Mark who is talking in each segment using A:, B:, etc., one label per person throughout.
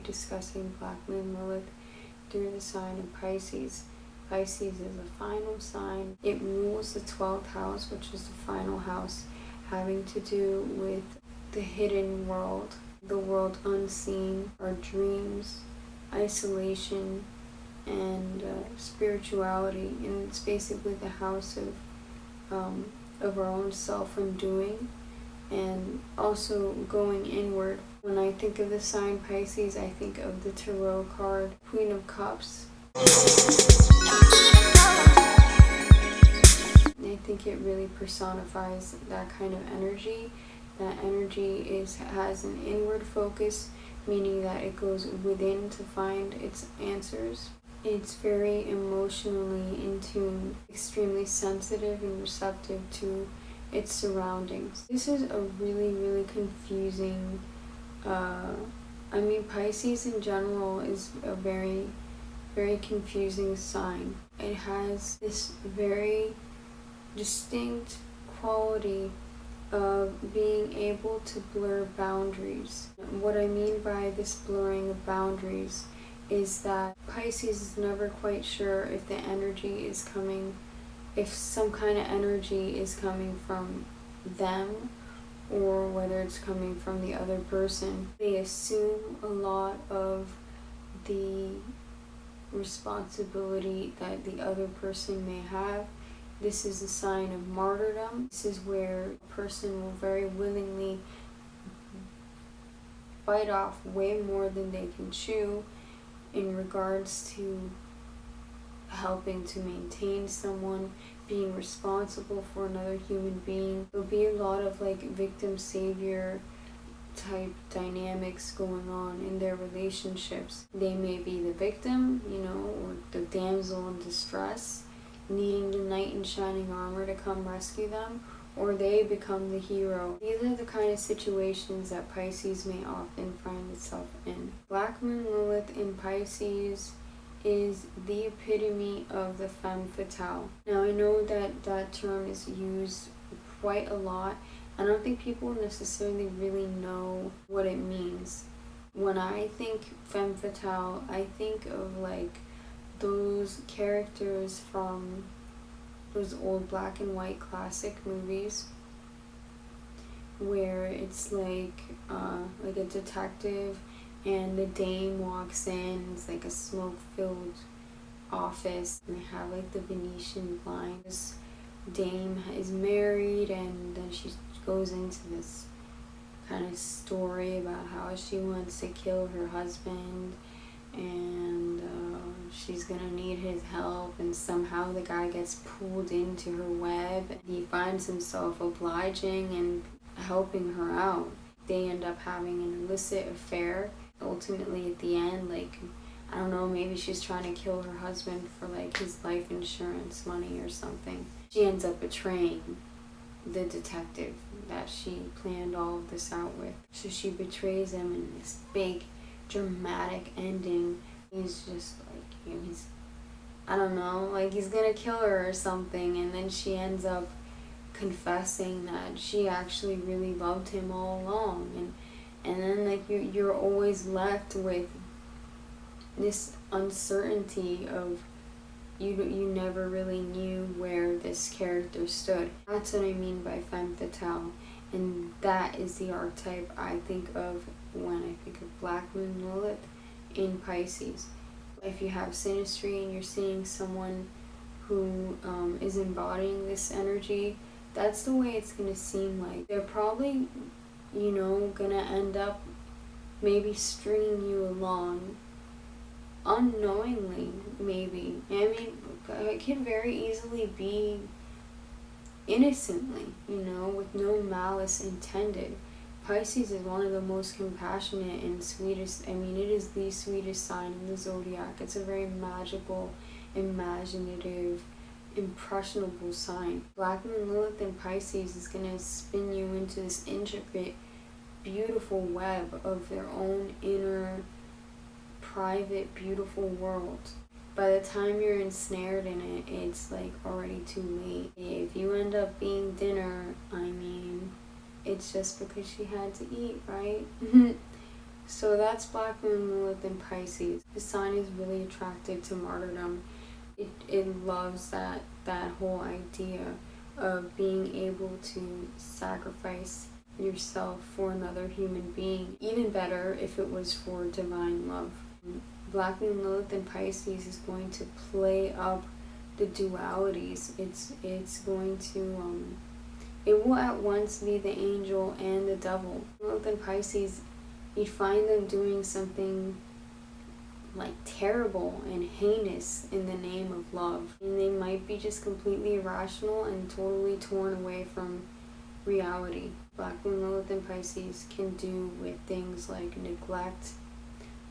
A: be discussing Black Moon Lilith through the sign of Pisces. Pisces is the final sign. It rules the 12th house, which is the final house, having to do with the hidden world, the world unseen, our dreams, isolation, and spirituality. And it's basically the house of our own self-undoing and also going inward. When I think of the sign Pisces, I think of the tarot card, Queen of Cups. I think it really personifies that kind of energy. That energy has an inward focus, meaning that it goes within to find its answers. It's very emotionally in tune, extremely sensitive and receptive to its surroundings. This is a really, really confusing, Pisces in general is a very, very confusing sign. It has this very distinct quality of being able to blur boundaries. What I mean by this blurring of boundaries is that Pisces is never quite sure if the energy is coming, if some kind of energy is coming from them or whether it's coming from the other person. They assume a lot of the responsibility that the other person may have. This is a sign of martyrdom. This is where a person will very willingly bite off way more than they can chew in regards to helping to maintain someone, being responsible for another human being. There'll be a lot of victim savior type dynamics going on in their relationships. They may be the victim, or the damsel in distress, needing the knight in shining armor to come rescue them, or they become the hero. These are the kind of situations that Pisces may often find itself in. Black Moon Lilith in Pisces is the epitome of the femme fatale. Now, I know that that term is used quite a lot. I don't think people necessarily really know what it means. When I think femme fatale, I think of those characters from those old black and white classic movies where it's like a detective and the dame walks in. It's like a smoke-filled office and they have the Venetian blinds. This dame is married and then she goes into this kind of story about how she wants to kill her husband and she's gonna need his help, and somehow the guy gets pulled into her web. He finds himself obliging and helping her out. They end up having an illicit affair. Ultimately at the end, I don't know, maybe she's trying to kill her husband for his life insurance money or something. She ends up betraying the detective that she planned all of this out with. So she betrays him in this big dramatic ending. He's just I don't know, he's gonna kill her or something, and then she ends up confessing that she actually really loved him all along, and then you're always left with this uncertainty of you never really knew where this character stood. That's what I mean by femme fatale, and that is the archetype I think of when I think of Black Moon Lilith in Pisces. If you have synastry and you're seeing someone who is embodying this energy, that's the way it's going to seem like. They're probably, going to end up maybe stringing you along unknowingly, maybe. It can very easily be innocently, with no malice intended. Pisces is one of the most compassionate and sweetest, it is the sweetest sign in the zodiac. It's a very magical, imaginative, impressionable sign. Black Moon Lilith in Pisces is going to spin you into this intricate, beautiful web of their own inner, private, beautiful world. By the time you're ensnared in it, it's already too late. If you end up being dinner, it's just because she had to eat, right? So that's Black Moon Lilith in Pisces. The sign is really attracted to martyrdom. It loves that whole idea of being able to sacrifice yourself for another human being. Even better if it was for divine love. Black Moon Lilith in Pisces is going to play up the dualities. It's going to it will at once be the angel and the devil. Lilith in Pisces, you find them doing something like terrible and heinous in the name of love. And they might be just completely irrational and totally torn away from reality. Black Moon Lilith in Pisces can do with things like neglect,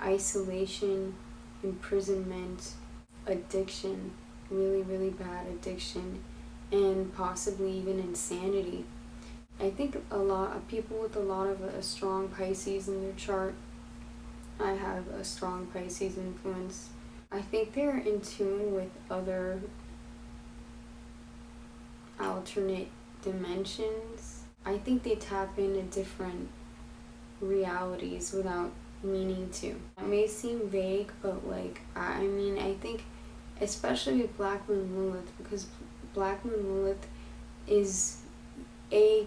A: isolation, imprisonment, addiction, really, really bad addiction, and possibly even insanity. I think a lot of people with a lot of a strong Pisces in their chart, I have a strong Pisces influence. I think they're in tune with other alternate dimensions. I think they tap into different realities without meaning to. It may seem vague, but like, I mean, I think especially with Black Moon Lilith, because Black Moon Lilith is a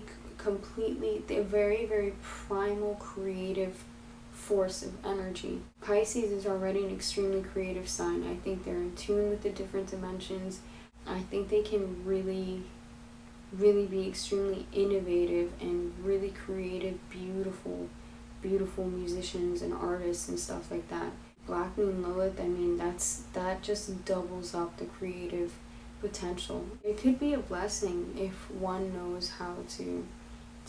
A: very, very primal creative force of energy. Pisces is already an extremely creative sign. I think they're in tune with the different dimensions. I think they can really, really be extremely innovative and really creative, beautiful musicians and artists and stuff like that. Black Moon Lilith, I mean, that just doubles up the creative potential. It could be a blessing if one knows how to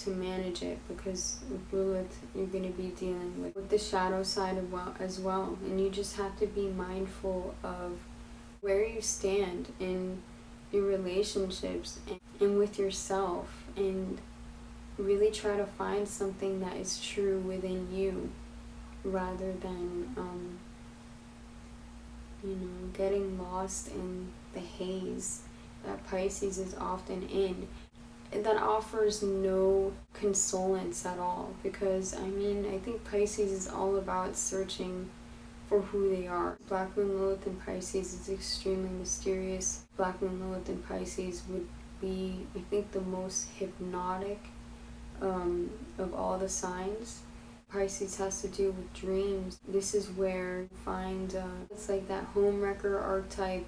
A: manage it, because with Lilith, you're going to be dealing with the shadow side as well, and you just have to be mindful of where you stand in your relationships and with yourself, and really try to find something that is true within you, rather than getting lost in the haze that Pisces is often in, that offers no consolence at all. Because I mean, I think Pisces is all about searching for who they are. Black Moon Lilith in Pisces is extremely mysterious. Black Moon Lilith in Pisces would be, I think, the most hypnotic of all the signs. Pisces has to do with dreams. This is where you find, it's like that homewrecker archetype.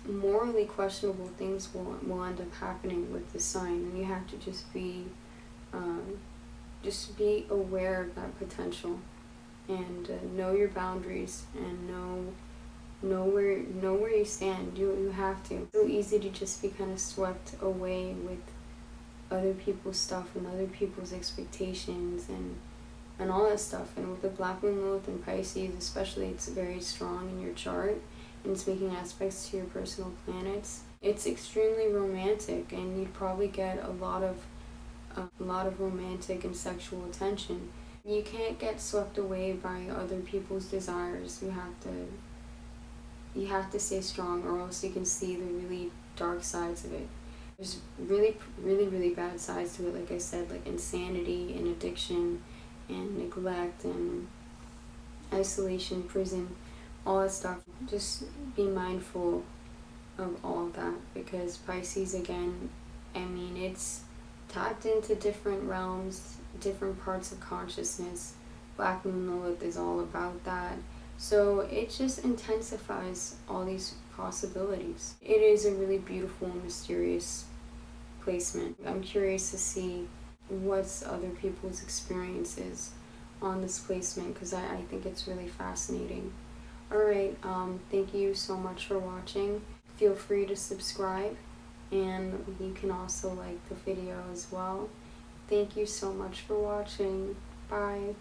A: Morally questionable things will end up happening with the sign, and you have to just be aware of that potential, and know your boundaries, and know where you stand. You have to. It's so easy to just be kind of swept away with other people's stuff and other people's expectations and all that stuff. And with the Black Moon Lilith in Pisces, especially, it's very strong in your chart, and it's making aspects to your personal planets. It's extremely romantic, and you'd probably get a lot of romantic and sexual attention. You can't get swept away by other people's desires. You have to stay strong, or else you can see the really dark sides of it. There's really, really, really bad sides to it, like I said, like insanity and addiction and neglect and isolation, prison, all that stuff. Just be mindful of all of that, because Pisces, again, I mean, it's tapped into different realms, different parts of consciousness. Black Moon Lilith is all about that. So it just intensifies all these possibilities. It is a really beautiful and mysterious placement. I'm curious to see what's other people's experiences on this placement, because I think it's really fascinating. Alright, thank you so much for watching. Feel free to subscribe, and you can also like the video as well. Thank you so much for watching. Bye.